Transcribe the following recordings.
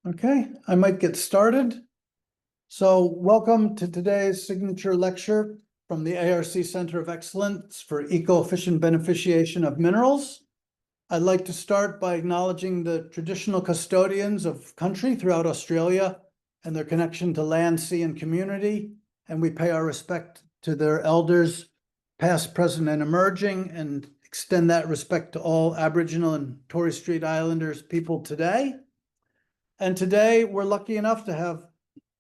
Okay, I might get started. So welcome to today's signature lecture from the ARC Center of Excellence for Eco-Efficient Beneficiation of Minerals. I'd like to start by acknowledging the traditional custodians of country throughout Australia and their connection to land, sea, and community. And we pay our respect to their elders, past, present, and emerging, and extend that respect to all Aboriginal and Torres Strait Islanders people today. And today we're lucky enough to have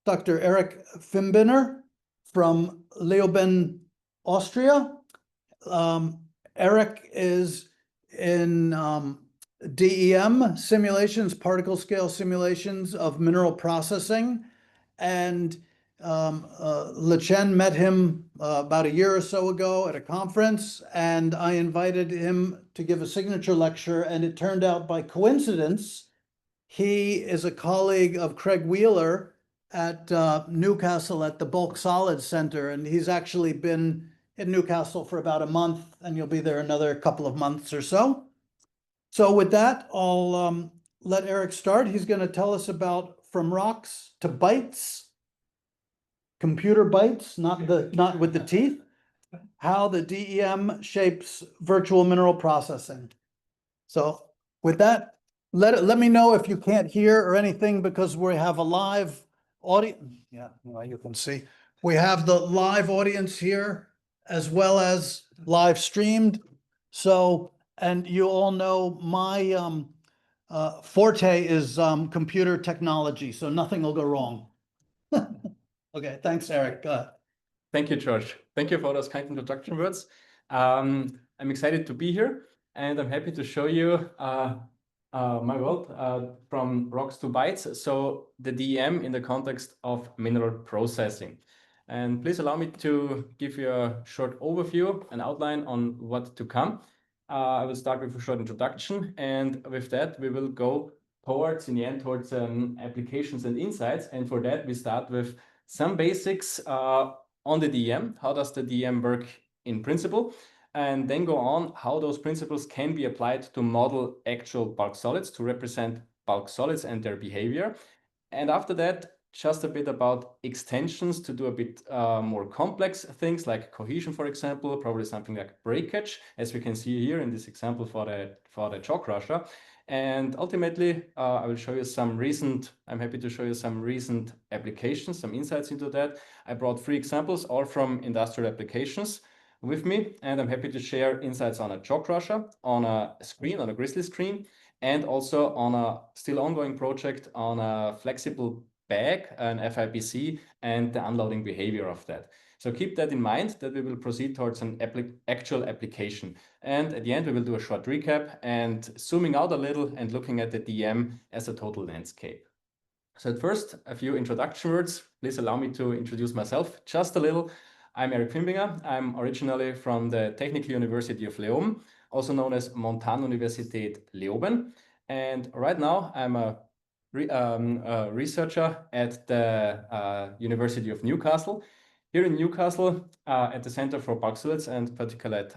Dr. Eric Fimbinger from Leoben, Austria. Eric is in DEM simulations, particle scale simulations of mineral processing. And Lechen met him about a year or so ago at a conference, and I invited him to give a signature lecture, and it turned out by coincidence he is a colleague of Craig Wheeler at Newcastle at the Bulk Solids Center, and he's actually been in Newcastle for about a month, and you'll be there another couple of months or so. So with that, I'll let Eric start. He's going to tell us about from rocks to bytes, computer bytes, not with the teeth, how the DEM shapes virtual mineral processing. So with that, let me know if you can't hear or anything, because we have a live audience. Yeah, well, you can see. We have the live audience here as well as live streamed. So, and you all know my forte is computer technology, so nothing will go wrong. Okay, thanks, Eric. Thank you, George. Thank you for those kind introduction words. I'm excited to be here, and I'm happy to show you my world from rocks to bytes. So the DEM in the context of mineral processing. And please allow me to give you a short overview, an outline on what to come. I will start with a short introduction, and with that we will go towards, in the end, towards applications and insights. And for that we start with some basics on the DEM. How does the DEM work in principle? And then go on how those principles can be applied to model actual bulk solids, to represent bulk solids and their behavior. And after that, just a bit about extensions to do a bit more complex things like cohesion, for example, probably something like breakage, as we can see here in this example for the jaw crusher. And ultimately, I will show you some recent, I'm happy to show you some recent applications, some insights into that. I brought 3 examples, all from industrial applications with me, and I'm happy to share insights on a jaw crusher, on a screen, on a Grizzly screen, and also on a still ongoing project on a flexible bag, an FIBC, and the unloading behavior of that. So keep that in mind, that we will proceed towards an actual application. And at the end, we will do a short recap and zooming out a little and looking at the DEM as a total landscape. So at first, a few introduction words. Please allow me to introduce myself just a little. I'm Eric Fimbinger. I'm originally from the Technical University of Leoben, also known as Montanuniversität Leoben. And right now I'm a researcher at the University of Newcastle. Here in Newcastle, at the Center for Bulk Solids and Particulate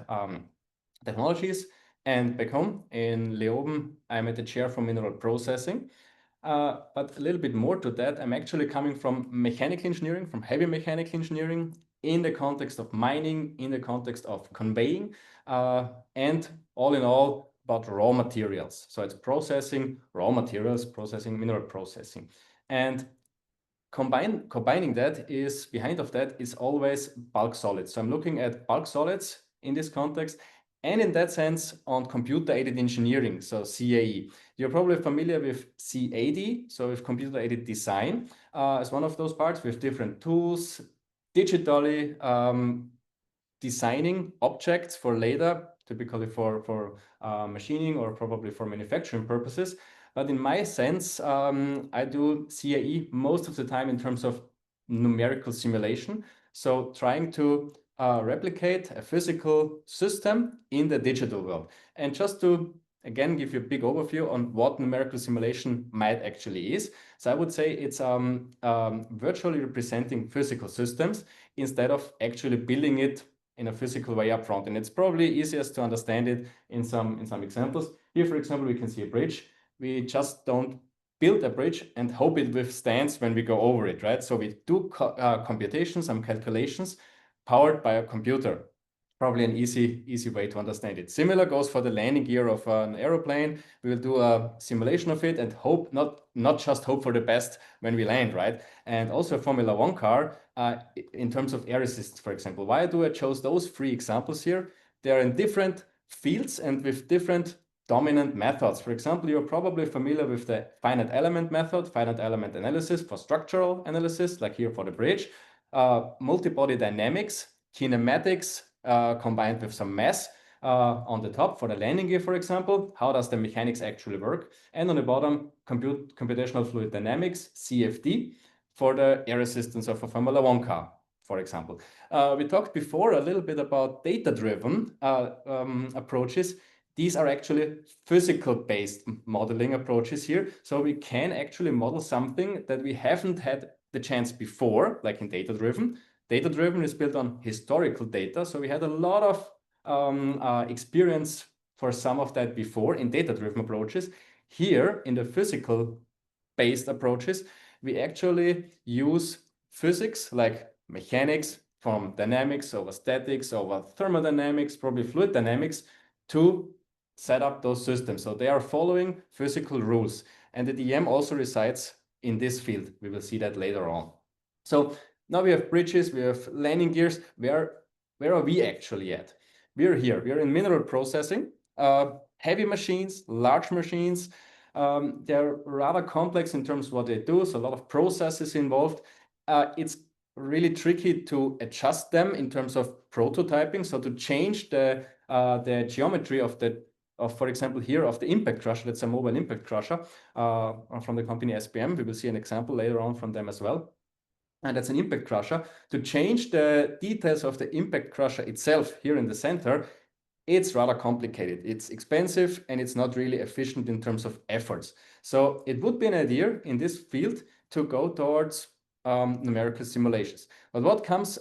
Technologies. And back home in Leoben, I'm at the chair for mineral processing. But a little bit more to that, I'm actually coming from mechanical engineering, from heavy mechanical engineering, in the context of mining, in the context of conveying, and all in all about raw materials. So it's processing raw materials, processing mineral processing. And combining that is, behind of that is always bulk solids. So I'm looking at bulk solids in this context, and in that sense on computer-aided engineering, so CAE. You're probably familiar with CAD, so with computer-aided design, as one of those parts with different tools, digitally designing objects for later, typically for machining or probably for manufacturing purposes. But in my sense, I do CAE most of the time in terms of numerical simulation. So trying to replicate a physical system in the digital world. And just to, again, give you a big overview on what numerical simulation might actually is. So I would say it's virtually representing physical systems instead of actually building it in a physical way up front. And it's probably easiest to understand it in some examples. Here, for example, we can see a bridge. We just don't build a bridge and hope it withstands when we go over it, right? So we do computations, some calculations powered by a computer. Probably an easy way to understand it. Similar goes for the landing gear of an aeroplane. We will do a simulation of it and hope, not just hope for the best when we land, right? And also a Formula One car, in terms of air resistance, for example. Why do I chose those three examples here? They're in different fields and with different dominant methods. For example, you're probably familiar with the finite element method, finite element analysis for structural analysis, like here for the bridge, multi-body dynamics, kinematics, combined with some mass on the top for the landing gear, for example. How does the mechanics actually work? And on the bottom, computational fluid dynamics, CFD, for the air resistance of a Formula One car, for example. We talked before a little bit about data-driven approaches. These are actually physical-based modeling approaches here. So we can actually model something that we haven't had the chance before, like in data-driven. Data-driven is built on historical data. So we had a lot of experience for some of that before in data-driven approaches. Here, in the physical-based approaches, we actually use physics like mechanics from dynamics over statics over thermodynamics, probably fluid dynamics, to set up those systems. So they are following physical rules. And the DEM also resides in this field. We will see that later on. So now we have bridges, we have landing gears. Where are we actually at? We're here. We're in mineral processing, heavy machines, large machines. They're rather complex in terms of what they do. So a lot of processes involved. It's really tricky to adjust them in terms of prototyping. So to change the geometry of for example, here of the impact crusher, that's a mobile impact crusher from the company SPM. We will see an example later on from them as well. And that's an impact crusher. To change the details of the impact crusher itself here in the center, it's rather complicated. It's expensive and it's not really efficient in terms of efforts. So it would be an idea in this field to go towards numerical simulations. But what comes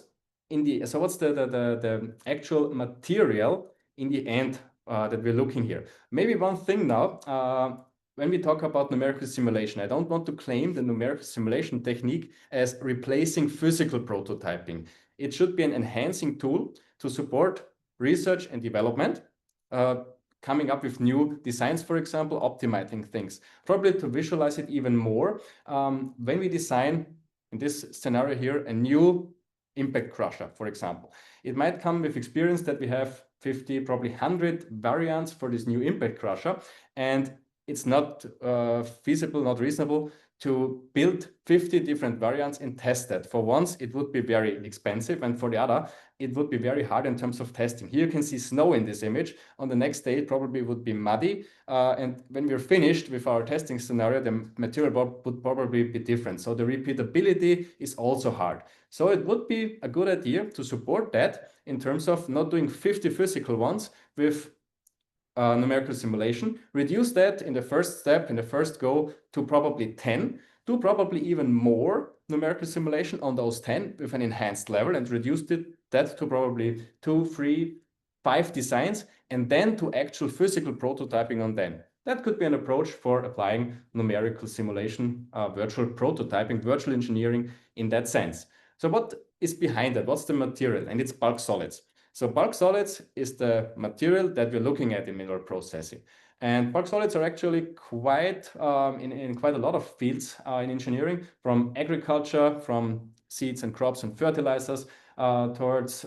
in so what's the actual material in the end that we're looking here? Maybe one thing now, when we talk about numerical simulation, I don't want to claim the numerical simulation technique as replacing physical prototyping. It should be an enhancing tool to support research and development, coming up with new designs, for example, optimizing things, probably to visualize it even more. When we design, in this scenario here, a new impact crusher, for example, it might come with experience that we have 50, probably 100 variants for this new impact crusher, and it's not feasible, not reasonable to build 50 different variants and test that. For once, it would be very expensive, and for the other, it would be very hard in terms of testing. Here you can see snow in this image. On the next day, it probably would be muddy, and when we're finished with our testing scenario, the material would probably be different. So the repeatability is also hard. So it would be a good idea to support that in terms of not doing 50 physical ones with numerical simulation, reduce that in the first step, in the first go, to probably 10, do probably even more numerical simulation on those 10 with an enhanced level, and reduce that to probably 2, 3, 5 designs, and then to actual physical prototyping on them. That could be an approach for applying numerical simulation, virtual prototyping, virtual engineering in that sense. So what is behind that? What's the material? And it's bulk solids. So bulk solids is the material that we're looking at in mineral processing. And bulk solids are actually quite in quite a lot of fields in engineering, from agriculture, from seeds and crops and fertilizers, towards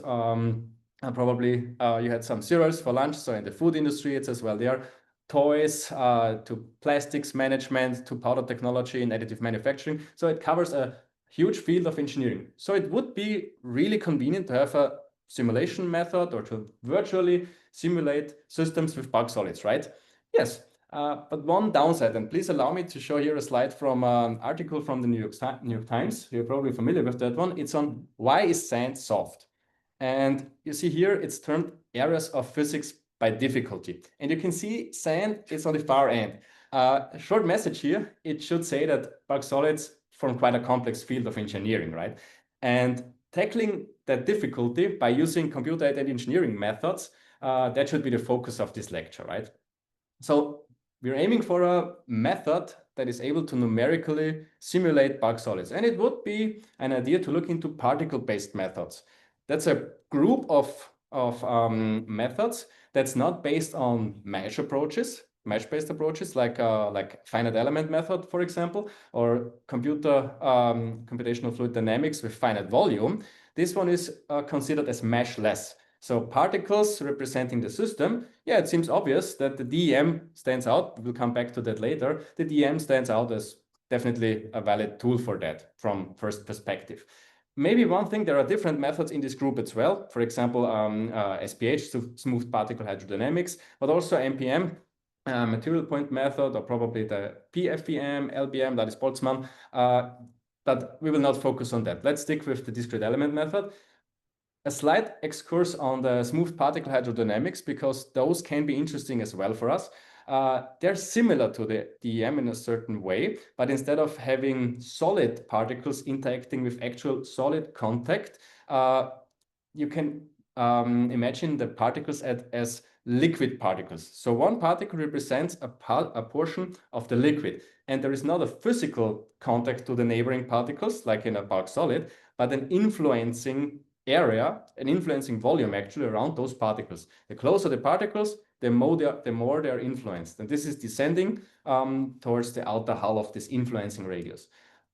probably you had some cereals for lunch. So in the food industry, it's as well there. Toys, to plastics management, to powder technology and additive manufacturing. So it covers a huge field of engineering. So it would be really convenient to have a simulation method or to virtually simulate systems with bulk solids, right? Yes, but one downside, and please allow me to show here a slide from an article from the New York Times. You're probably familiar with that one. It's on why is sand soft? And you see here, it's termed areas of physics by difficulty. And you can see sand is on the far end. A short message here, it should say that bulk solids form quite a complex field of engineering, right? And tackling that difficulty by using computer-aided engineering methods, that should be the focus of this lecture, right? So we're aiming for a method that is able to numerically simulate bulk solids. And it would be an idea to look into particle-based methods. That's a group of methods that's not based on mesh approaches, mesh-based approaches like finite element method, for example, or computational fluid dynamics with finite volume. This one is considered as meshless. So particles representing the system, yeah, it seems obvious that the DEM stands out. We'll come back to that later. The DEM stands out as definitely a valid tool for that from first perspective. Maybe one thing, there are different methods in this group as well. For example, SPH, so smooth particle hydrodynamics, but also MPM, material point method, or probably the PFVM, LBM, that is Boltzmann. But we will not focus on that. Let's stick with the discrete element method. A slight excursus on the smooth particle hydrodynamics, because those can be interesting as well for us. They're similar to the DEM in a certain way, but instead of having solid particles interacting with actual solid contact, you can imagine the particles as liquid particles. So one particle represents a portion of the liquid, and there is not a physical contact to the neighboring particles, like in a bulk solid, but an influencing area, an influencing volume actually around those particles. The closer the particles, the more they are influenced. And this is descending towards the outer hull of this influencing radius.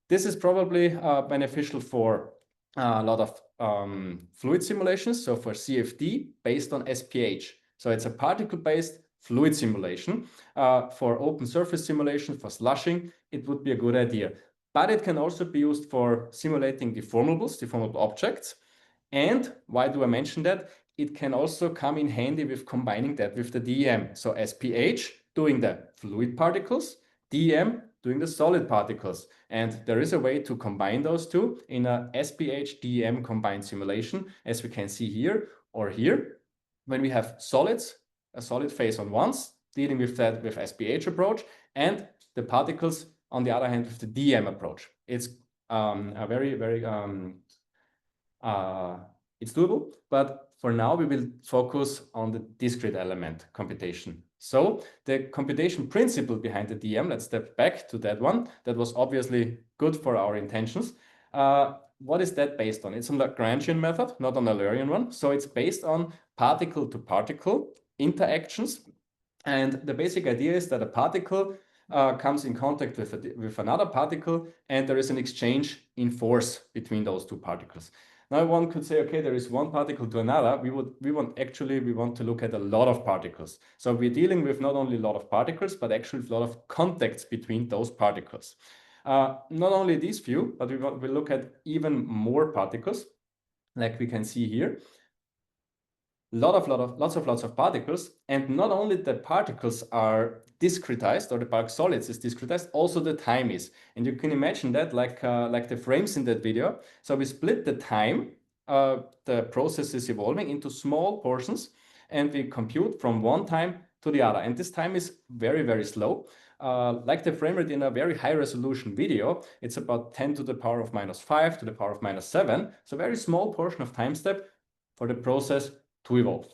This is probably beneficial for a lot of fluid simulations. So for CFD based on SPH. So it's a particle-based fluid simulation. For open surface simulation, for slushing, it would be a good idea. But it can also be used for simulating deformable objects. And why do I mention that? It can also come in handy with combining that with the DEM. So SPH doing the fluid particles, DEM doing the solid particles. And there is a way to combine those two in a SPH DEM combined simulation, as we can see here or here. When we have solids, a solid phase on ones, dealing with that with SPH approach, and the particles on the other hand with the DEM approach. It's a very, very it's doable, but for now we will focus on the discrete element computation. So the computation principle behind the DEM, let's step back to that one. That was obviously good for our intentions. What is that based on? It's on the Lagrangian method, not on the Eulerian one. So it's based on particle-to-particle interactions. And the basic idea is that a particle comes in contact with another particle, and there is an exchange in force between those two particles. Now one could say, okay, there is one particle to another. We want to look at a lot of particles. So we're dealing with not only a lot of particles, but actually a lot of contacts between those particles. Not only these few, but we look at even more particles, like we can see here. Lots of particles, and not only the particles are discretized, or the bulk solids is discretized, also the time is. And you can imagine that like the frames in that video. So we split the time, the process is evolving into small portions, and we compute from one time to the other. And this time is very, very slow. Like the frame rate in a very high resolution video, it's about 10 to the power of -5 to the power of -7. So very small portion of time step for the process to evolve.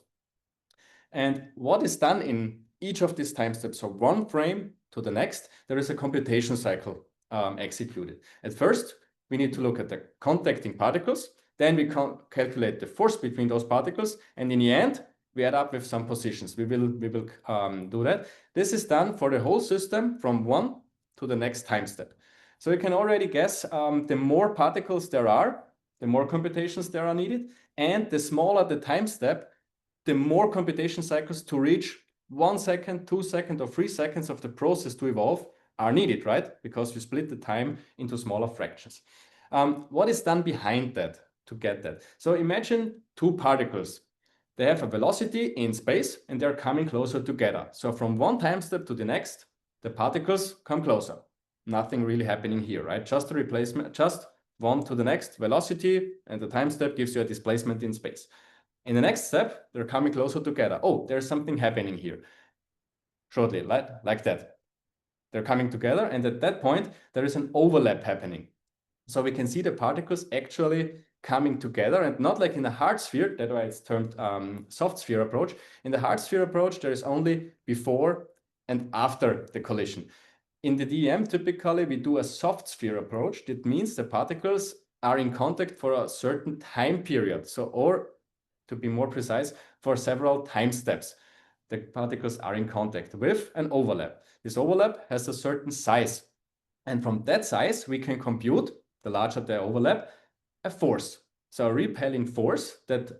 And what is done in each of these time steps, so one frame to the next, there is a computation cycle executed. At first, we need to look at the contacting particles, then we calculate the force between those particles, and in the end, we add up with some positions. We will do that. This is done for the whole system from one to the next time step. So you can already guess the more particles there are, the more computations there are needed, and the smaller the time step, the more computation cycles to reach 1 second, 2 seconds, or 3 seconds of the process to evolve are needed, right? Because you split the time into smaller fractions. What is done behind that to get that? So imagine two particles. They have a velocity in space, and they're coming closer together. So from one time step to the next, the particles come closer. Nothing really happening here, right? Just a replacement, just one to the next velocity, and the time step gives you a displacement in space. In the next step, they're coming closer together. Oh, there's something happening here. Shortly, like that. They're coming together, and at that point, there is an overlap happening. So we can see the particles actually coming together, and not like in a hard sphere, that's why it's termed soft sphere approach. In the hard sphere approach, there is only before and after the collision. In the DEM, typically we do a soft sphere approach. That means the particles are in contact for a certain time period. So, or to be more precise, for several time steps. The particles are in contact with an overlap. This overlap has a certain size. And from that size, we can compute, the larger the overlap, a force. So a repelling force that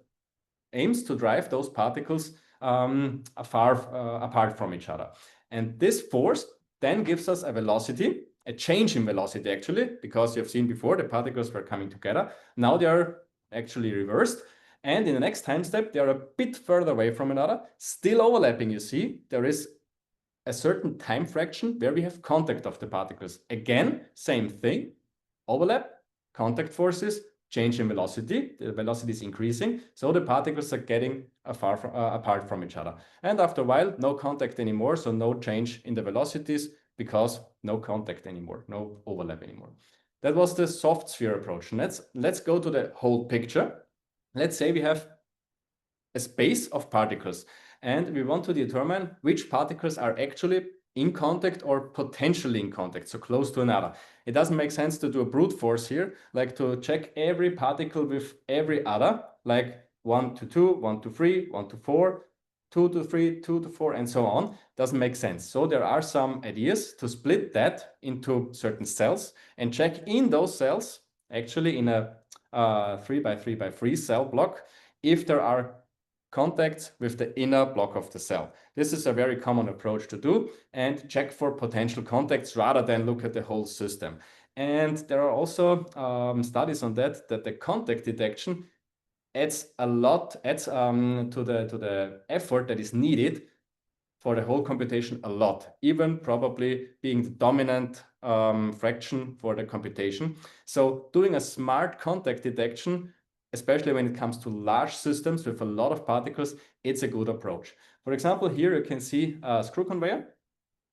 aims to drive those particles apart from each other. And this force then gives us a velocity, a change in velocity actually, because you've seen before the particles were coming together. Now they are actually reversed. And in the next time step, they are a bit further away from another, still overlapping. You see, there is a certain time fraction where we have contact of the particles. Again, same thing, overlap, contact forces, change in velocity, the velocity is increasing, so the particles are getting apart from each other. And after a while, no contact anymore, so no change in the velocities because no contact anymore, no overlap anymore. That was the soft sphere approach. And let's go to the whole picture. Let's say we have a space of particles and we want to determine which particles are actually in contact or potentially in contact, so close to another. It doesn't make sense to do a brute force here, like to check every particle with every other, like 1 to 2, 1 to 3, 1 to 4, 2 to 3, 2 to 4, and so on. Doesn't make sense. So there are some ideas to split that into certain cells and check in those cells, actually in a 3 by 3 by 3 cell block, if there are contacts with the inner block of the cell. This is a very common approach to do and check for potential contacts rather than look at the whole system. And there are also studies on that the contact detection adds a lot, to the effort that is needed for the whole computation a lot, even probably being the dominant fraction for the computation. So doing a smart contact detection, especially when it comes to large systems with a lot of particles, it's a good approach. For example, here you can see a screw conveyor.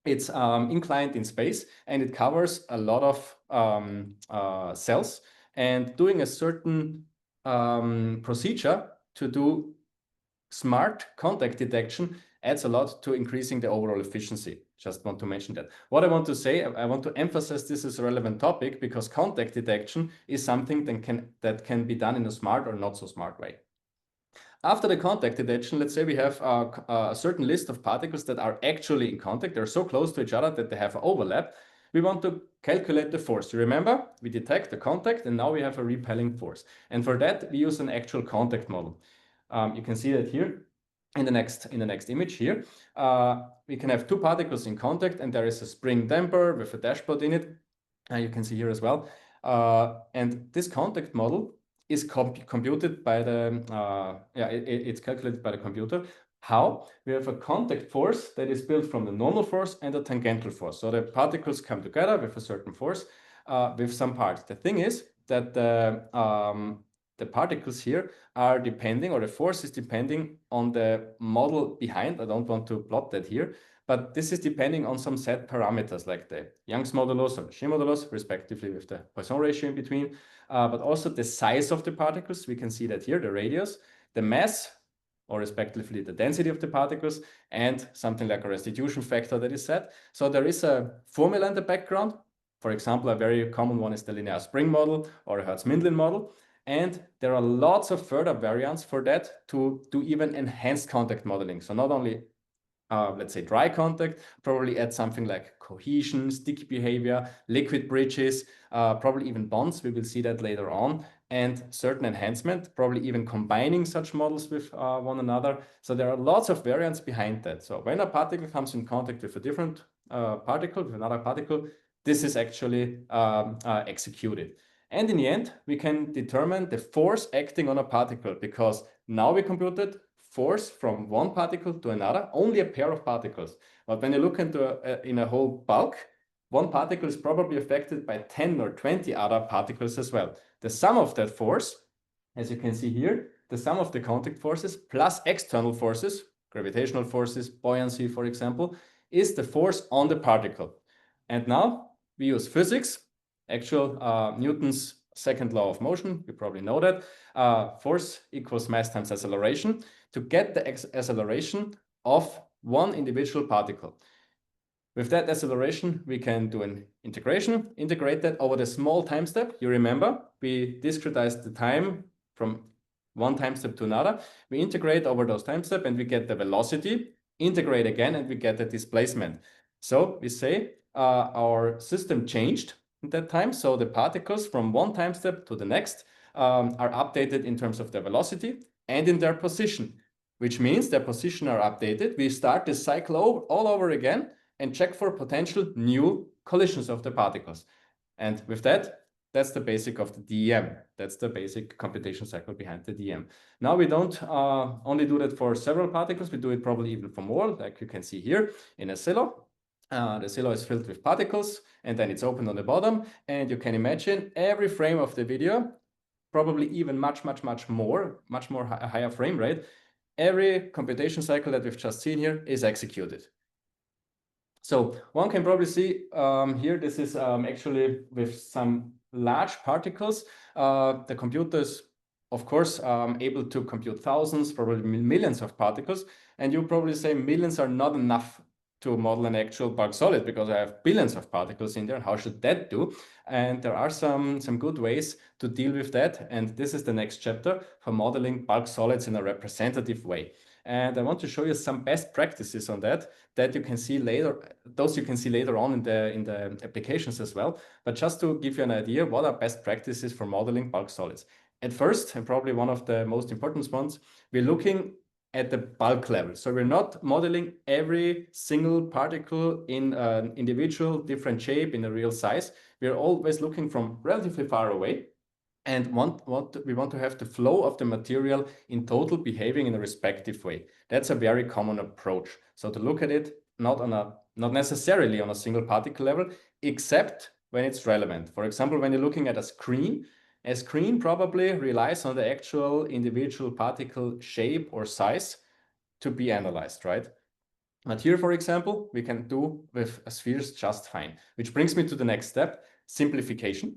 It's inclined in space and it covers a lot of cells, and doing a certain procedure to do smart contact detection adds a lot to increasing the overall efficiency. Just want to mention that. What I want to say, I want to emphasize this is a relevant topic because contact detection is something that can be done in a smart or not so smart way. After the contact detection, let's say we have a certain list of particles that are actually in contact. They're so close to each other that they have an overlap. We want to calculate the force. You remember, we detect the contact and now we have a repelling force. And for that, we use an actual contact model. You can see that here in the next image here. We can have two particles in contact and there is a spring damper with a dashboard in it. You can see here as well. And this contact model is computed by the, it's calculated by the computer. How? We have a contact force that is built from the normal force and a tangential force. So the particles come together with a certain force with some part. The thing is that the particles here are depending, or the force is depending on the model behind. I don't want to plot that here, but this is depending on some set parameters like the Young's modulus or the shear modulus, respectively with the Poisson ratio in between, but also the size of the particles. We can see that here, the radius, the mass, or respectively the density of the particles, and something like a restitution factor that is set. So there is a formula in the background. For example, a very common one is the linear spring model or a Hertz-Mindlin model. And there are lots of further variants for that to do even enhanced contact modeling. So not only, let's say, dry contact, probably add something like cohesion, sticky behavior, liquid bridges, probably even bonds. We will see that later on. And certain enhancement, probably even combining such models with one another. So there are lots of variants behind that. So when a particle comes in contact with a different particle, with another particle, this is actually executed. And in the end, we can determine the force acting on a particle, because now we computed force from one particle to another, only a pair of particles. But when you look into in a whole bulk, one particle is probably affected by 10 or 20 other particles as well. The sum of that force, as you can see here, the sum of the contact forces plus external forces, gravitational forces, buoyancy, for example, is the force on the particle. And now we use physics, actual Newton's second law of motion. You probably know that. Force equals mass times acceleration to get the acceleration of one individual particle. With that acceleration, we can do an integration, integrate that over the small time step. You remember, we discretized the time from one time step to another. We integrate over those time steps and we get the velocity, integrate again, and we get the displacement. So we say our system changed at that time. So the particles from one time step to the next are updated in terms of their velocity and in their position, which means their position are updated. We start this cycle all over again and check for potential new collisions of the particles. And with that, that's the basic of the DEM. That's the basic computation cycle behind the DEM. Now we don't only do that for several particles, we do it probably even for more, like you can see here in a silo. The silo is filled with particles and then it's opened on the bottom. And you can imagine every frame of the video, probably even much more higher frame rate. Every computation cycle that we've just seen here is executed. So one can probably see here, this is actually with some large particles. The computer is, of course, able to compute thousands, probably millions of particles. And you probably say millions are not enough to model an actual bulk solid because I have billions of particles in there. How should that do? And there are some good ways to deal with that. And this is the next chapter for modeling bulk solids in a representative way. And I want to show you some best practices on that you can see later. Those you can see later on in the applications as well. But just to give you an idea, what are best practices for modeling bulk solids? At first, and probably one of the most important ones, we're looking at the bulk level. So we're not modeling every single particle in an individual different shape in a real size. We're always looking from relatively far away and we want to have the flow of the material in total behaving in a respective way. That's a very common approach. So to look at it not necessarily on a single particle level, except when it's relevant. For example, when you're looking at a screen probably relies on the actual individual particle shape or size to be analyzed, right? But here, for example, we can do with spheres just fine, which brings me to the next step, simplification.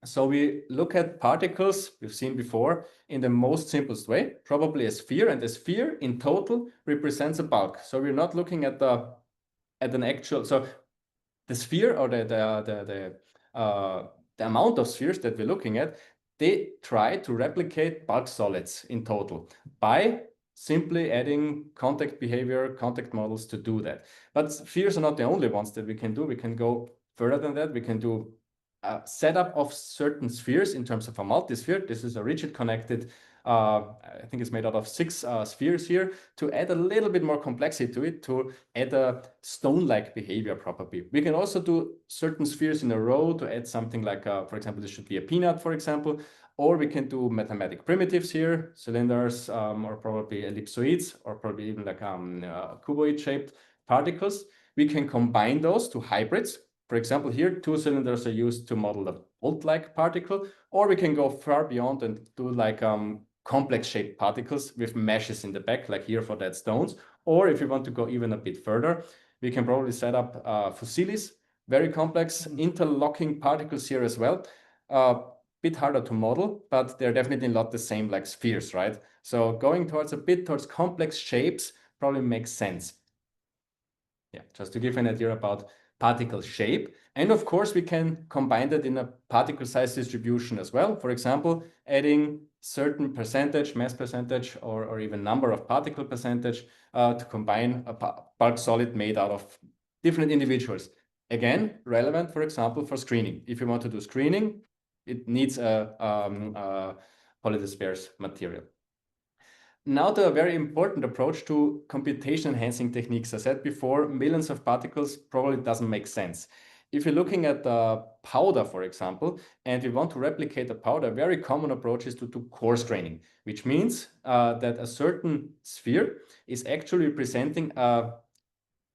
So we look at particles we've seen before in the most simplest way, probably a sphere, and the sphere in total represents a bulk. So we're not looking at an actual, so the sphere or the amount of spheres that we're looking at, they try to replicate bulk solids in total by simply adding contact behavior, contact models to do that. But spheres are not the only ones that we can do. We can go further than that. We can do a setup of certain spheres in terms of a multisphere. This is a rigid connected, I think it's made out of 6 spheres here, to add a little bit more complexity to it, to add a stone-like behavior probably. We can also do certain spheres in a row to add something like, for example, this should be a peanut, for example, or we can do mathematic primitives here, cylinders, or probably ellipsoids, or probably even like cuboid-shaped particles. We can combine those to hybrids. For example, here, 2 cylinders are used to model a bolt-like particle, or we can go far beyond and do like complex-shaped particles with meshes in the back, like here for that stones. Or if you want to go even a bit further, we can probably set up fusilis, very complex interlocking particles here as well. Bit harder to model, but they're definitely not the same like spheres, right? So going towards complex shapes probably makes sense. Yeah, just to give an idea about particle shape. And of course, we can combine that in a particle size distribution as well. For example, adding certain percentage, mass percentage, or even number of particle percentage to combine a bulk solid made out of different individuals. Again, relevant, for example, for screening. If you want to do screening, it needs a polydisperse material. Now to a very important approach to computation enhancing techniques. I said before, millions of particles probably doesn't make sense. If you're looking at the powder, for example, and we want to replicate a powder, a very common approach is to do coarse graining, which means that a certain sphere is actually representing a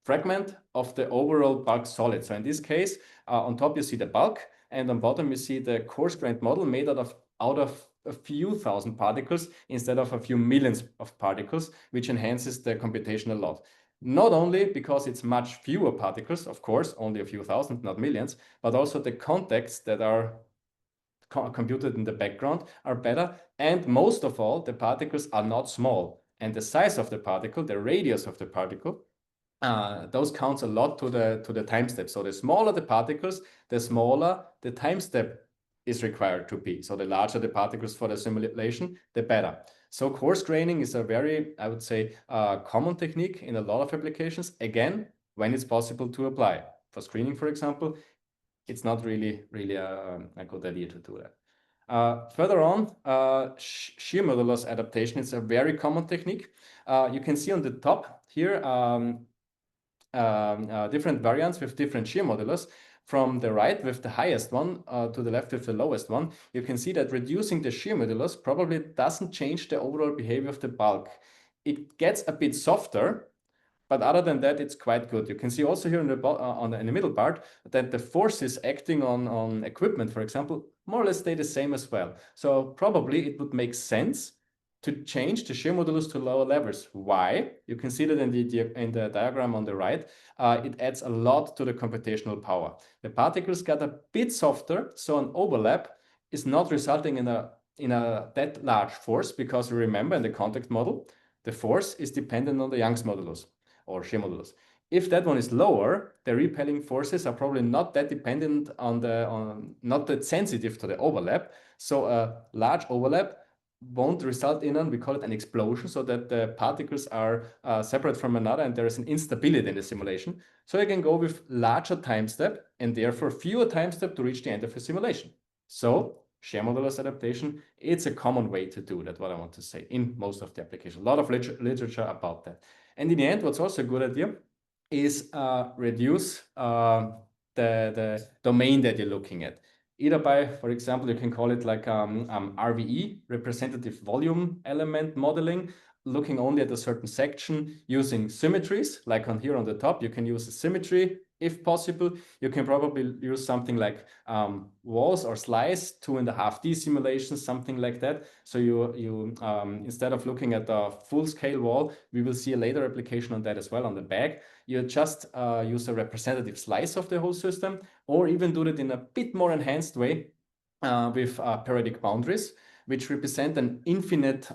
fragment of the overall bulk solid. So in this case, on top you see the bulk, and on bottom you see the coarse-grained model made out of a few thousand particles instead of a few millions of particles, which enhances the computation a lot. Not only because it's much fewer particles, of course, only a few thousand, not millions, but also the contexts that are computed in the background are better. And most of all, the particles are not small. And the size of the particle, the radius of the particle, those counts a lot to the time step. So the smaller the particles, the smaller the time step is required to be. So the larger the particles for the simulation, the better. So coarse graining is a very, I would say, common technique in a lot of applications. Again, when it's possible to apply. For screening, for example, it's not really a good idea to do that. Further on, shear modulus adaptation is a very common technique. You can see on the top here different variants with different shear modulus. From the right with the highest one to the left with the lowest one, you can see that reducing the shear modulus probably doesn't change the overall behavior of the bulk. It gets a bit softer, but other than that, it's quite good. You can see also here in the middle part that the forces acting on equipment, for example, more or less stay the same as well. So probably it would make sense to change the shear modulus to lower levels. Why? You can see that in the diagram on the right. It adds a lot to the computational power. The particles get a bit softer, so an overlap is not resulting in a that large force, because remember in the contact model, the force is dependent on the Young's modulus or shear modulus. If that one is lower, the repelling forces are probably not that dependent not that sensitive to the overlap. So a large overlap won't result in we call it an explosion, so that the particles are separate from another and there is an instability in the simulation. So you can go with larger time step and therefore fewer time step to reach the end of the simulation. So shear modulus adaptation, it's a common way to do that, what I want to say, in most of the applications. A lot of literature about that. And in the end, what's also a good idea is reduce the domain that you're looking at. Either by, for example, you can call it like RVE, representative volume element modeling, looking only at a certain section using symmetries, like on here on the top, you can use a symmetry if possible. You can probably use something like walls or slice, 2.5D simulations, something like that. So you instead of looking at a full-scale wall, we will see a later application on that as well on the back. You just use a representative slice of the whole system, or even do it in a bit more enhanced way with periodic boundaries, which represent an infinite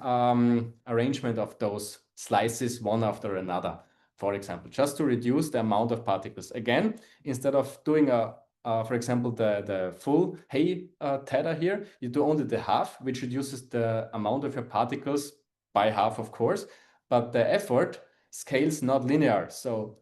arrangement of those slices one after another, for example, just to reduce the amount of particles. Again, instead of doing for example, the full hay tether here, you do only the half, which reduces the amount of your particles by half, of course, but the effort scales not linear. So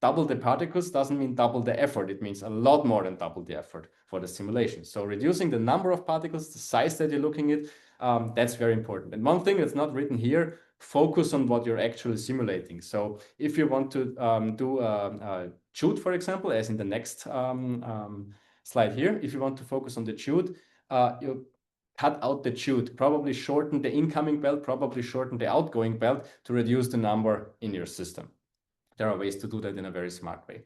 double the particles doesn't mean double the effort. It means a lot more than double the effort for the simulation. So reducing the number of particles, the size that you're looking at, that's very important. And one thing that's not written here, focus on what you're actually simulating. So if you want to do a chute, for example, as in the next slide here, if you want to focus on the chute, you cut out the chute, probably shorten the incoming belt, probably shorten the outgoing belt to reduce the number in your system. There are ways to do that in a very smart way.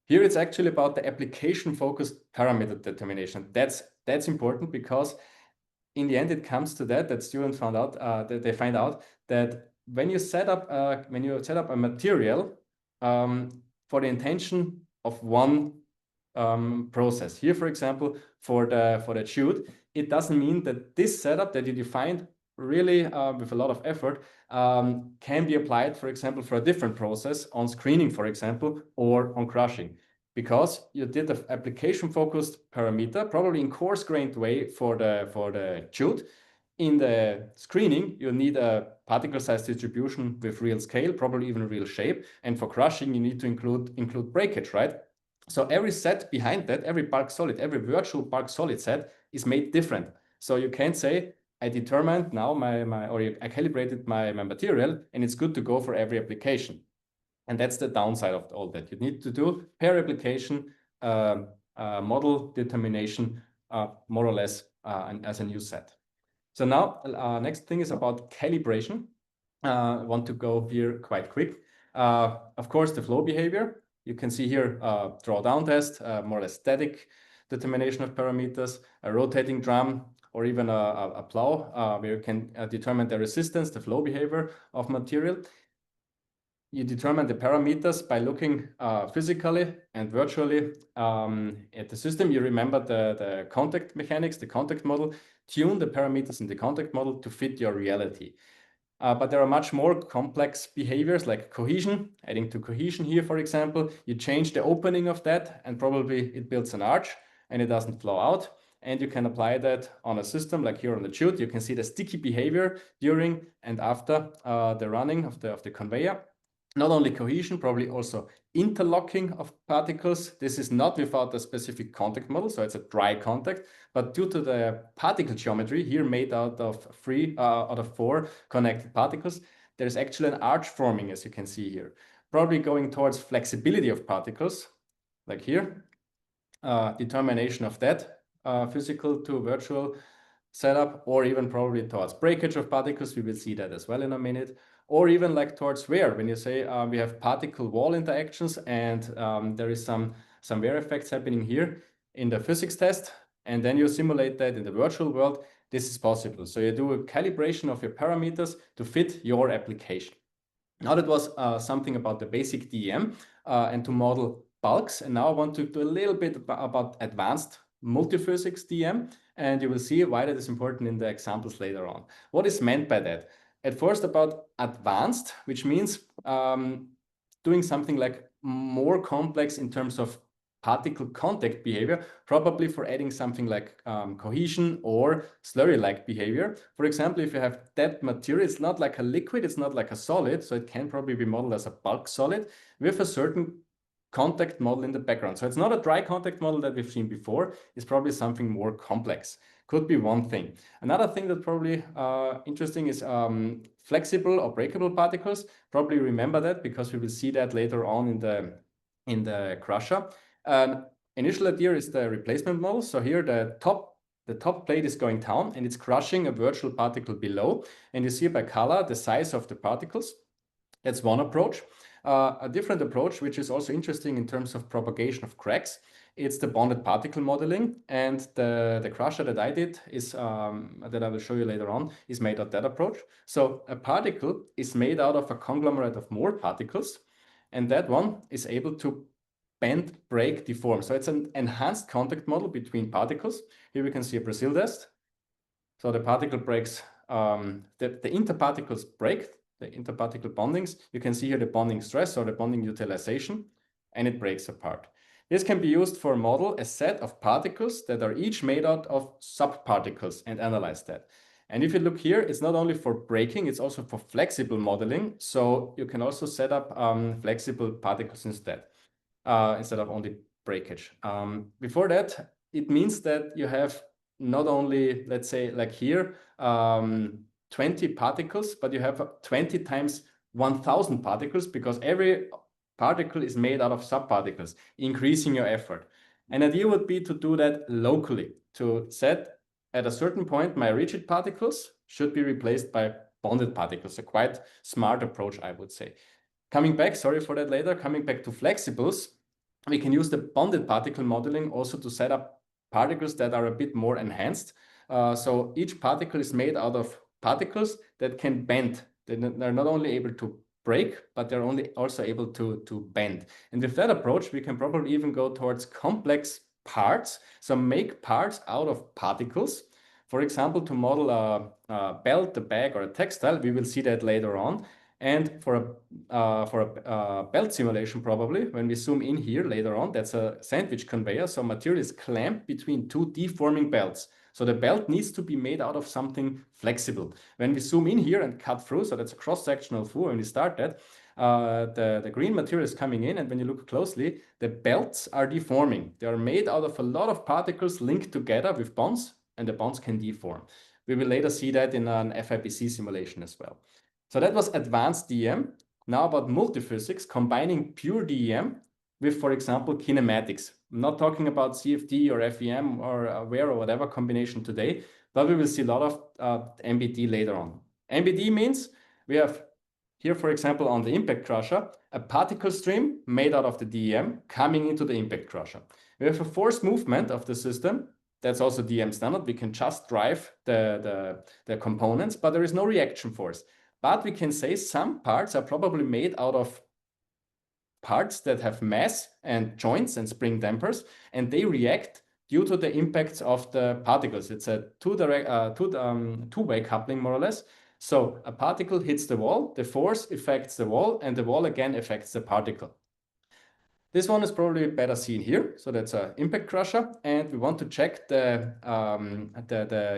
Here it's actually about the application-focused parameter determination. That's important, because in the end it comes to that students found out that they find out that when you set up a material for the intention of one process. Here, for example, for the chute, it doesn't mean that this setup that you defined really with a lot of effort can be applied, for example, for a different process on screening, for example, or on crushing, because you did the application-focused parameter, probably in coarse-grained way for the chute. In the screening, you need a particle size distribution with real scale, probably even real shape. And for crushing, you need to include breakage, right? So every set behind that, every bulk solid, every virtual bulk solid set is made different. So you can't say, I determined now I calibrated my material and it's good to go for every application. And that's the downside of all that. You need to do per application model determination more or less as a new set. So now next thing is about calibration. I want to go here quite quick. Of course, the flow behavior. You can see here drawdown test, more or less static determination of parameters, a rotating drum, or even a plow, where you can determine the resistance, the flow behavior of material. You determine the parameters by looking physically and virtually at the system. You remember the contact mechanics, the contact model, tune the parameters in the contact model to fit your reality. But there are much more complex behaviors like cohesion, adding to cohesion here, for example. You change the opening of that and probably it builds an arch and it doesn't flow out. And you can apply that on a system like here on the chute. You can see the sticky behavior during and after the running of the conveyor. Not only cohesion, probably also interlocking of particles. This is not without a specific contact model, so it's a dry contact, but due to the particle geometry here made out of four connected particles, there's actually an arch forming, as you can see here, probably going towards flexibility of particles, like here, determination of that physical to virtual setup, or even probably towards breakage of particles. We will see that as well in a minute. Or even like towards wear, when you say we have particle wall interactions and there is some wear effects happening here in the physics test, and then you simulate that in the virtual world, this is possible. So you do a calibration of your parameters to fit your application. Now that was something about the basic DEM and to model bulks. And now I want to do a little bit about advanced multiphysics DEM, and you will see why that is important in the examples later on. What is meant by that? At first about advanced, which means doing something like more complex in terms of particle contact behavior, probably for adding something like cohesion or slurry-like behavior. For example, if you have that material, it's not like a liquid, it's not like a solid, so it can probably be modeled as a bulk solid with a certain contact model in the background. So it's not a dry contact model that we've seen before, it's probably something more complex. Could be one thing. Another thing that probably interesting is flexible or breakable particles. Probably remember that because we will see that later on in the crusher. Initial idea is the replacement model. So here the top plate is going down and it's crushing a virtual particle below. And you see by color the size of the particles. That's one approach. A different approach, which is also interesting in terms of propagation of cracks, it's the bonded particle modeling. And the crusher that I did is, that I will show you later on, is made of that approach. So a particle is made out of a conglomerate of more particles, and that one is able to bend, break, deform. So it's an enhanced contact model between particles. Here we can see a Brazil test. So the particle breaks, the interparticles break, the interparticle bondings. You can see here the bonding stress or the bonding utilization, and it breaks apart. This can be used for a model, a set of particles that are each made out of subparticles, and analyze that. And if you look here, it's not only for breaking, it's also for flexible modeling. So you can also set up flexible particles instead of only breakage. Before that, it means that you have not only, let's say like here, 20 particles, but you have 20 times 1000 particles, because every particle is made out of subparticles, increasing your effort. An idea would be to do that locally, to set at a certain point my rigid particles should be replaced by bonded particles. A quite smart approach, I would say. Coming back, sorry for that later, coming back to flexibles, we can use the bonded particle modeling also to set up particles that are a bit more enhanced. So each particle is made out of particles that can bend. They're not only able to break, but they're also able to bend. And with that approach, we can probably even go towards complex parts. So make parts out of particles. For example, to model a belt, a bag, or a textile, we will see that later on. And for a belt simulation, probably, when we zoom in here later on, that's a sandwich conveyor. So material is clamped between two deforming belts. So the belt needs to be made out of something flexible. When we zoom in here and cut through, so that's a cross-sectional view, when we start that, the green material is coming in, and when you look closely, the belts are deforming. They are made out of a lot of particles linked together with bonds, and the bonds can deform. We will later see that in an FIPC simulation as well. So that was advanced DEM. Now about multiphysics, combining pure DEM with, for example, kinematics. I'm not talking about CFD or FEM or WEAR or whatever combination today, but we will see a lot of MBD later on. MBD means we have here, for example, on the impact crusher, a particle stream made out of the DEM coming into the impact crusher. We have a force movement of the system. That's also DEM standard. We can just drive the components, but there is no reaction force. But we can say some parts are probably made out of parts that have mass and joints and spring dampers, and they react due to the impacts of the particles. It's a two-way coupling, more or less. So a particle hits the wall, the force affects the wall, and the wall again affects the particle. This one is probably better seen here. So that's an impact crusher, and we want to check the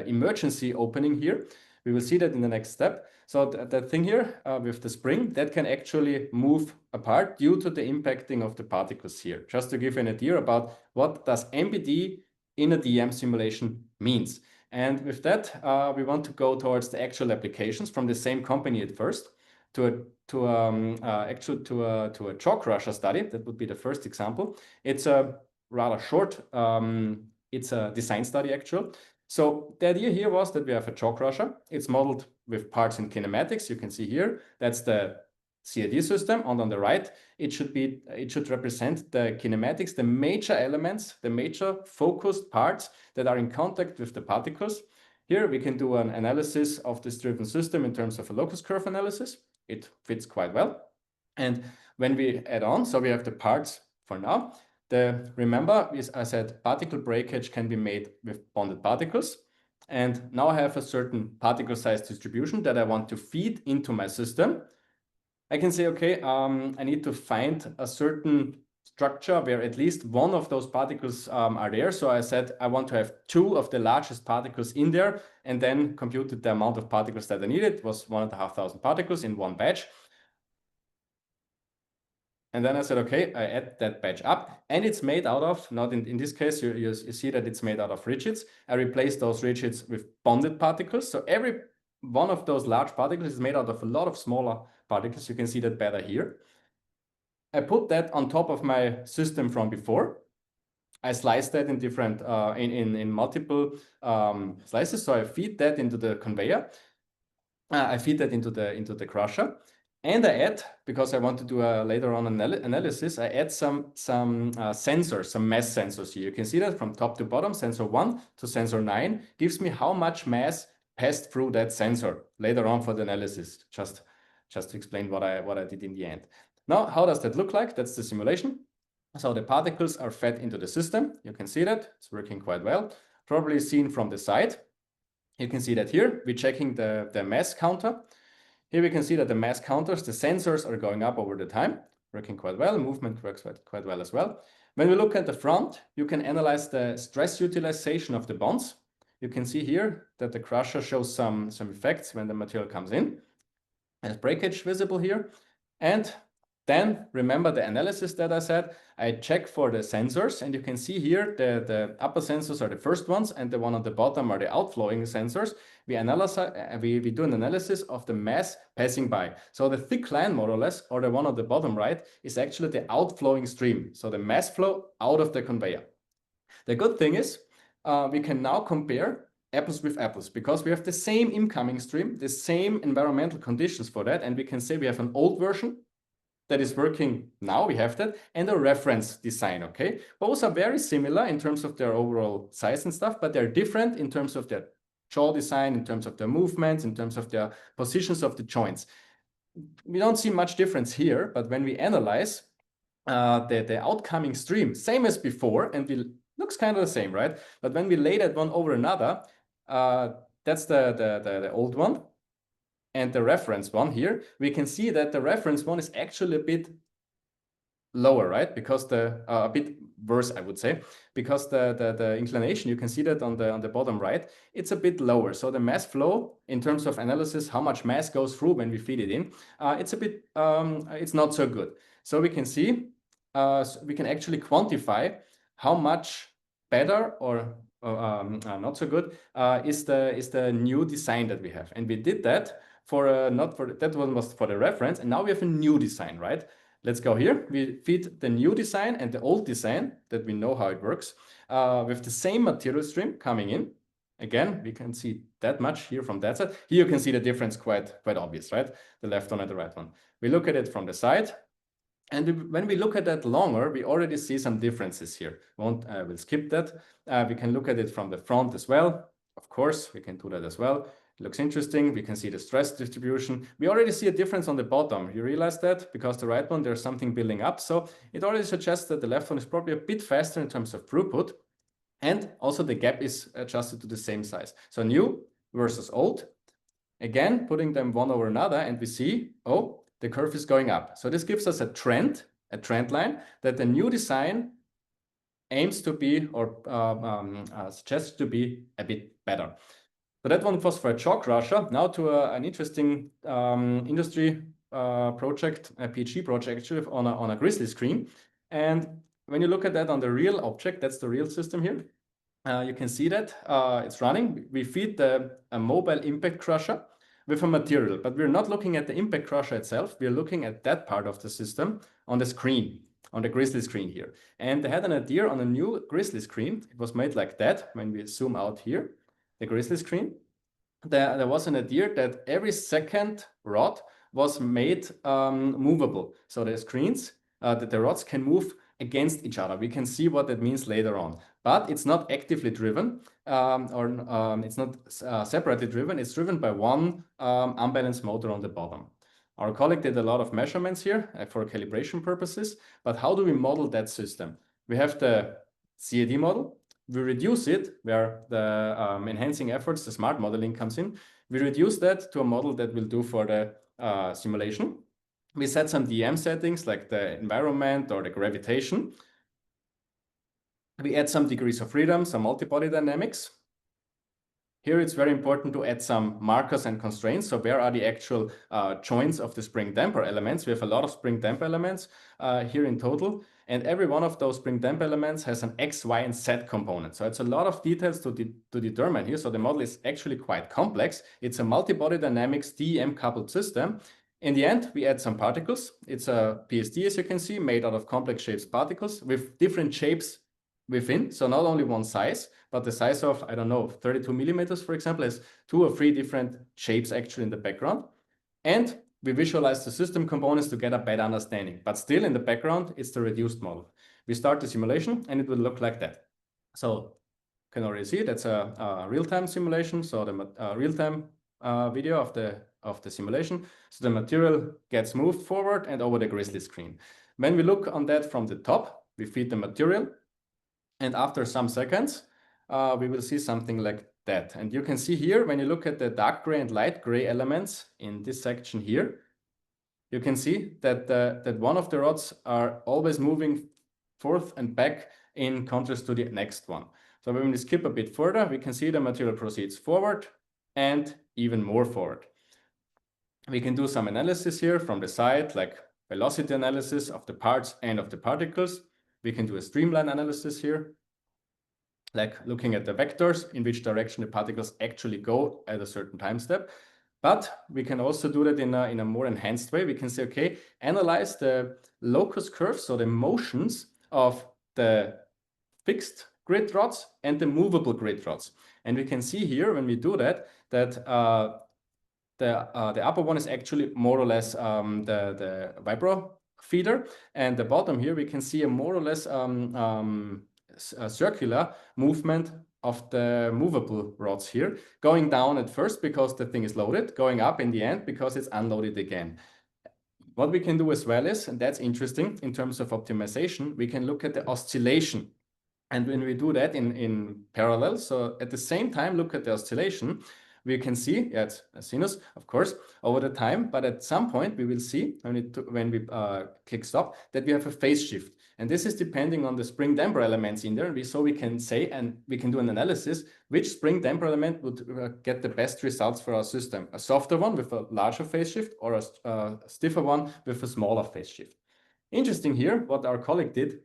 emergency opening here. We will see that in the next step. So that thing here with the spring, that can actually move apart due to the impacting of the particles here. Just to give you an idea about what does MBD in a DEM simulation means. And with that, we want to go towards the actual applications from the same company at first to a jaw crusher study. That would be the first example. It's a rather short, it's a design study actually. So the idea here was that we have a jaw crusher. It's modeled with parts in kinematics. You can see here, that's the CAD system, and on the right, it should represent the kinematics, the major elements, the major focused parts that are in contact with the particles. Here we can do an analysis of this driven system in terms of a locus curve analysis. It fits quite well. And when we add on, so we have the parts for now. Remember, as I said, particle breakage can be made with bonded particles. And now I have a certain particle size distribution that I want to feed into my system. I can say, okay, I need to find a certain structure where at least one of those particles are there. So I said I want to have 2 of the largest particles in there, and then computed the amount of particles that I needed. It was 1,500 particles in one batch. And then I said, okay, I add that batch up, and it's made out of, not in this case, you see that it's made out of rigids. I replace those rigids with bonded particles. So every one of those large particles is made out of a lot of smaller particles. You can see that better here. I put that on top of my system from before. I slice that in different, in multiple slices. So I feed that into the conveyor. I feed that into the crusher. And I add, because I want to do a later on analysis, I add some sensors, some mass sensors here. You can see that from top to bottom, sensor 1 to sensor 9 gives me how much mass passed through that sensor later on for the analysis, just to explain what I did in the end. Now, how does that look like? That's the simulation. So the particles are fed into the system. You can see that it's working quite well, probably seen from the side. You can see that here, we're checking the mass counter. Here we can see that the mass counters, the sensors are going up over the time, working quite well. Movement works quite well as well. When we look at the front, you can analyze the stress utilization of the bonds. You can see here that the crusher shows some effects when the material comes in. There's breakage visible here. And then remember the analysis that I said. I check for the sensors, and you can see here the upper sensors are the first ones, and the one on the bottom are the outflowing sensors. We do an analysis of the mass passing by. So the thick line, more or less, or the one on the bottom right, is actually the outflowing stream. So the mass flow out of the conveyor. The good thing is we can now compare apples with apples, because we have the same incoming stream, the same environmental conditions for that, and we can say we have an old version that is working now, we have that, and a reference design, okay? Both are very similar in terms of their overall size and stuff, but they're different in terms of their jaw design, in terms of their movements, in terms of their positions of the joints. We don't see much difference here, but when we analyze the outcoming stream, same as before, and looks kind of the same, right? But when we lay that one over another, that's the old one. And the reference one here, we can see that the reference one is actually a bit lower, right? Because a bit worse, I would say, because the inclination, you can see that on the bottom right, it's a bit lower. So the mass flow in terms of analysis, how much mass goes through when we feed it in, it's a bit, it's not so good. So we can see, we can actually quantify how much better or not so good is the new design that we have. And we did that that one was for the reference, and now we have a new design, right? Let's go here. We feed the new design and the old design that we know how it works with the same material stream coming in. Again, we can see that much here from that side. Here you can see the difference quite obvious, right? The left one and the right one. We look at it from the side, and when we look at that longer, we already see some differences here. We'll skip that. We can look at it from the front as well. Of course, we can do that as well. Looks interesting. We can see the stress distribution. We already see a difference on the bottom. You realize that? Because the right one, there's something building up. So it already suggests that the left one is probably a bit faster in terms of throughput. And also the gap is adjusted to the same size. So new versus old. again, putting them one over another, and we see, oh, the curve is going up. So this gives us a trend line that the new design aims to be or suggests to be a bit better. So that one was for a jaw crusher. Now to an interesting industry project, a PhD project actually on a grizzly screen. And when you look at that on the real object, that's the real system here. You can see that it's running. We feed a mobile impact crusher with a material, but we're not looking at the impact crusher itself. We're looking at that part of the system on the screen, on the grizzly screen here. And they had an idea on a new grizzly screen. It was made like that. When we zoom out here, the grizzly screen, there was an idea that every second rod was made movable. So the screens, that the rods can move against each other. We can see what that means later on. But it's not actively driven it's not separately driven. It's driven by one unbalanced motor on the bottom. Our colleague did a lot of measurements here for calibration purposes. But how do we model that system? We have the CAD model. We reduce it where the enhancing efforts, the smart modeling comes in. We reduce that to a model that will do for the simulation. We set some DM settings like the environment or the gravitation. We add some degrees of freedom, some multi-body dynamics. Here it's very important to add some markers and constraints. So where are the actual joints of the spring damper elements? We have a lot of spring damper elements here in total. And every one of those spring damper elements has an X, Y, and Z component. So it's a lot of details to determine here. So the model is actually quite complex. It's a multi-body dynamics DEM coupled system. In the end, we add some particles. It's a PSD, as you can see, made out of complex shapes particles with different shapes within. So not only one size, but the size of, I don't know, 32 millimeters, for example, has 2 or 3 different shapes actually in the background. And we visualize the system components to get a better understanding. But still in the background, it's the reduced model. We start the simulation and it will look like that. So you can already see that's a real-time simulation. So the real-time video of the simulation. So the material gets moved forward and over the grizzly screen. When we look on that from the top, we feed the material. And after some seconds, we will see something like that. And you can see here, when you look at the dark gray and light gray elements in this section here, you can see that, that one of the rods are always moving forth and back in contrast to the next one. So when we skip a bit further, we can see the material proceeds forward and even more forward. We can do some analysis here from the side, like velocity analysis of the parts and of the particles. We can do a streamline analysis here, like looking at the vectors, in which direction the particles actually go at a certain time step. But we can also do that in a more enhanced way. We can say, okay, analyze the locus curves, so the motions of the fixed grid rods and the movable grid rods. And we can see here, when we do that, that the upper one is actually more or less the vibro feeder, and the bottom here we can see a more or less a circular movement of the movable rods here, going down at first because the thing is loaded, going up in the end because it's unloaded again. What we can do as well is, and that's interesting in terms of optimization, we can look at the oscillation. And when we do that in parallel, so at the same time look at the oscillation, we can see, yeah, it's a sinus, of course, over the time, but at some point we will see, when we click stop, that we have a phase shift. And this is depending on the spring damper elements in there. So we can say, and we can do an analysis, which spring damper element would get the best results for our system. A softer one with a larger phase shift, or a stiffer one with a smaller phase shift. Interesting here, what our colleague did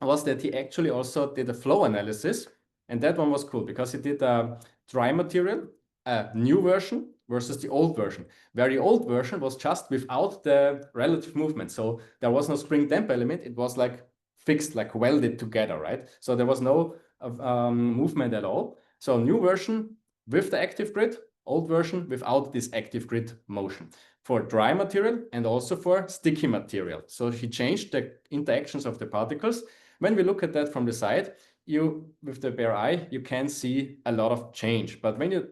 was that he actually also did a flow analysis. And that one was cool because he did a dry material, a new version versus the old version, where the old version was just without the relative movement. So there was no spring damper element. It was like fixed, like welded together, right? So there was no movement at all. So new version with the active grid, old version without this active grid motion for dry material and also for sticky material. So he changed the interactions of the particles. When we look at that from the side, with the bare eye, you can see a lot of change. But when you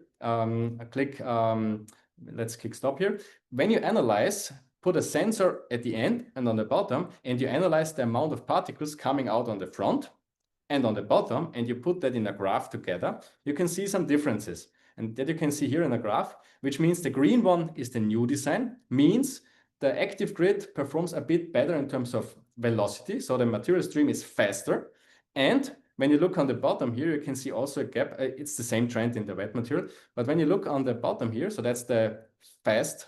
click, let's click stop here. When you analyze, put a sensor at the end and on the bottom, and you analyze the amount of particles coming out on the front and on the bottom, and you put that in a graph together, you can see some differences. And that you can see here in a graph, which means the green one is the new design, means the active grid performs a bit better in terms of velocity. So the material stream is faster. And when you look on the bottom here, you can see also a gap. It's the same trend in the wet material. But when you look on the bottom here, so that's the faster,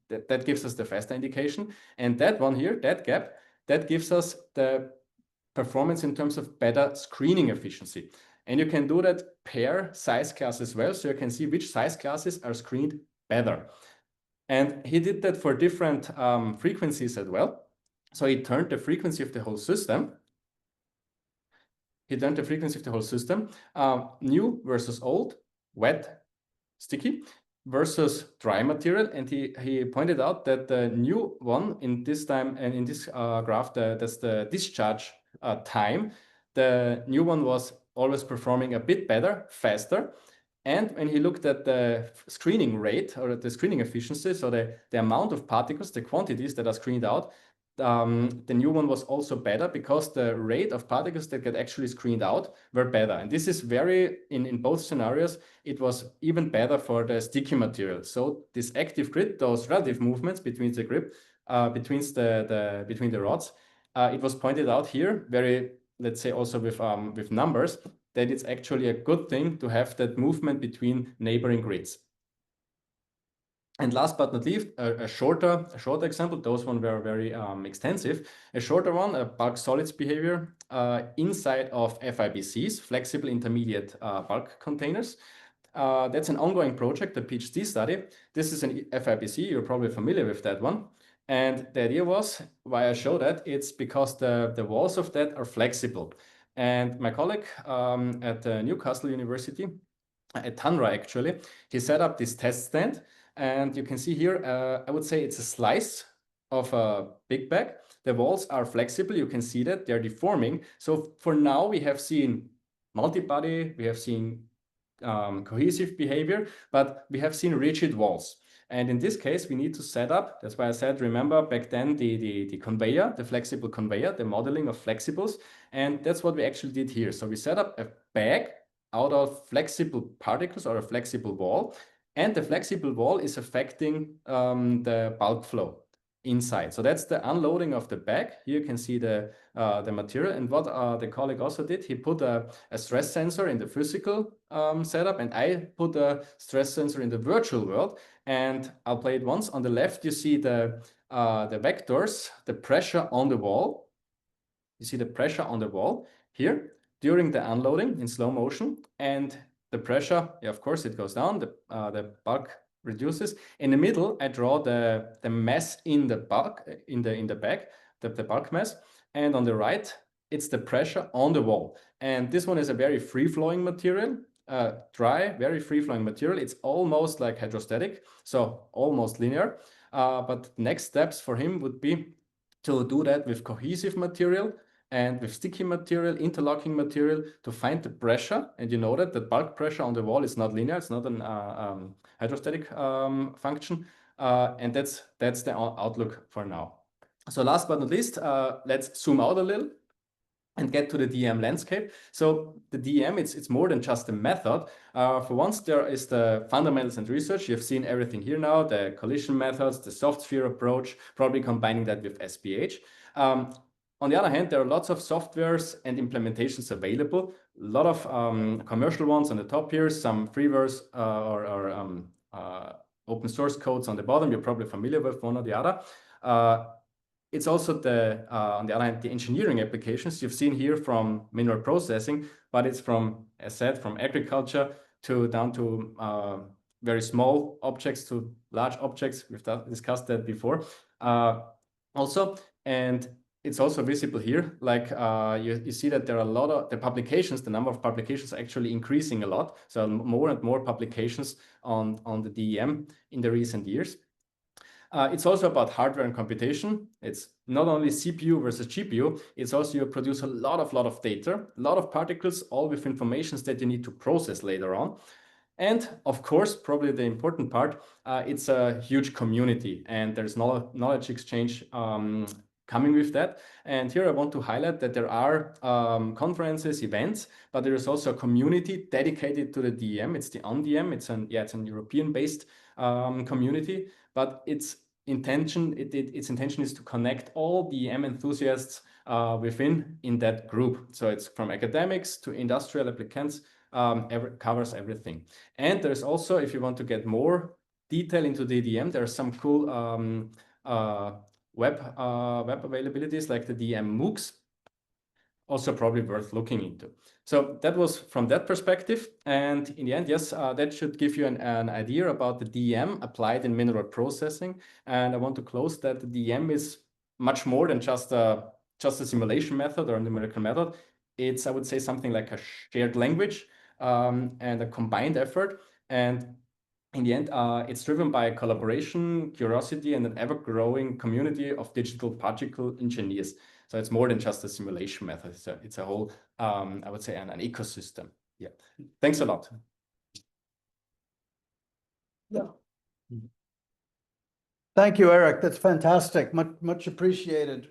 that gives us the faster indication. And that one here, that gap, that gives us the performance in terms of better screening efficiency. And you can do that per size class as well. So you can see which size classes are screened better. And he did that for different frequencies as well. So he turned the frequency of the whole system. New versus old, wet, sticky, versus dry material. And he pointed out that the new one in this time and in this graph, that's the discharge time. The new one was always performing a bit better, faster. And when he looked at the screening rate or the screening efficiency, so the amount of particles, the quantities that are screened out, the new one was also better because the rate of particles that get actually screened out were better. And this is very, in both scenarios, it was even better for the sticky material. So this active grid, those relative movements between the grip, between the rods, it was pointed out here, very, let's say also with numbers, that it's actually a good thing to have that movement between neighboring grids. And last but not least, a shorter example. Those one were very extensive. A shorter one, a bulk solids behavior inside of FIBCs, flexible intermediate bulk containers. That's an ongoing project, a PhD study. This is an FIBC. You're probably familiar with that one. And the idea was, why I show that, it's because the walls of that are flexible. And my colleague at Newcastle University, at Tanra actually, he set up this test stand. And you can see here, I would say it's a slice of a big bag. The walls are flexible. You can see that they're deforming. So for now, we have seen multi-body, we have seen cohesive behavior, but we have seen rigid walls. And in this case, we need to set up, that's why I said, remember back then, the conveyor, the flexible conveyor, the modeling of flexibles. And that's what we actually did here. So we set up a bag out of flexible particles or a flexible wall. And the flexible wall is affecting the bulk flow inside. So that's the unloading of the bag. Here you can see the material. And what the colleague also did, he put a stress sensor in the physical setup, and I put a stress sensor in the virtual world. And I'll play it once. On the left, you see the vectors, the pressure on the wall. You see the pressure on the wall here during the unloading in slow motion. And the pressure, yeah, of course, it goes down, the bulk reduces. In the middle, I draw the mass in the bulk, in the bag, the bulk mass. And on the right, it's the pressure on the wall. And this one is a very free-flowing material, dry, very free-flowing material. It's almost like hydrostatic, so almost linear. But next steps for him would be to do that with cohesive material and with sticky material, interlocking material, to find the pressure. And you know that the bulk pressure on the wall is not linear, it's not an hydrostatic function. And that's the outlook for now. So last but not least, let's zoom out a little and get to the DEM landscape. So the DEM, it's more than just a method. For once, there is the fundamentals and research. You've seen everything here now, the collision methods, the soft sphere approach, probably combining that with SPH. On the other hand, there are lots of softwares and implementations available. A lot of commercial ones on the top here, some freewares or open source codes on the bottom. You're probably familiar with one or the other. It's also on the other hand, the engineering applications you've seen here from mineral processing, but it's from, as said, from agriculture down to very small objects to large objects. We've discussed that before also. And it's also visible here, like you see that there are a lot of the publications, the number of publications are actually increasing a lot. So more and more publications on the DEM in the recent years. It's also about hardware and computation. It's not only CPU versus GPU, it's also you produce a lot of data, a lot of particles, all with informations that you need to process later on. And of course, probably the important part, it's a huge community, and there's knowledge exchange coming with that. And here I want to highlight that there are conferences, events, but there is also a community dedicated to the DEM. It's the OnDEM. It's an European-based community, but its intention is to connect all DEM enthusiasts within in that group. So it's from academics to industrial applicants, covers everything. And there's also, if you want to get more detail into the DEM, there are some cool web availabilities like the DEM MOOCs, also probably worth looking into. So that was from that perspective. And in the end, yes, that should give you an idea about the DEM applied in mineral processing. And I want to close that the DEM is much more than just a simulation method or a numerical method. It's, I would say, something like a shared language and a combined effort. And in the end, it's driven by collaboration, curiosity, and an ever-growing community of digital particle engineers. So it's more than just a simulation method. It's a whole, I would say, an ecosystem. Yeah. Thanks a lot. Yeah. Thank you, Eric. That's fantastic. Much appreciated.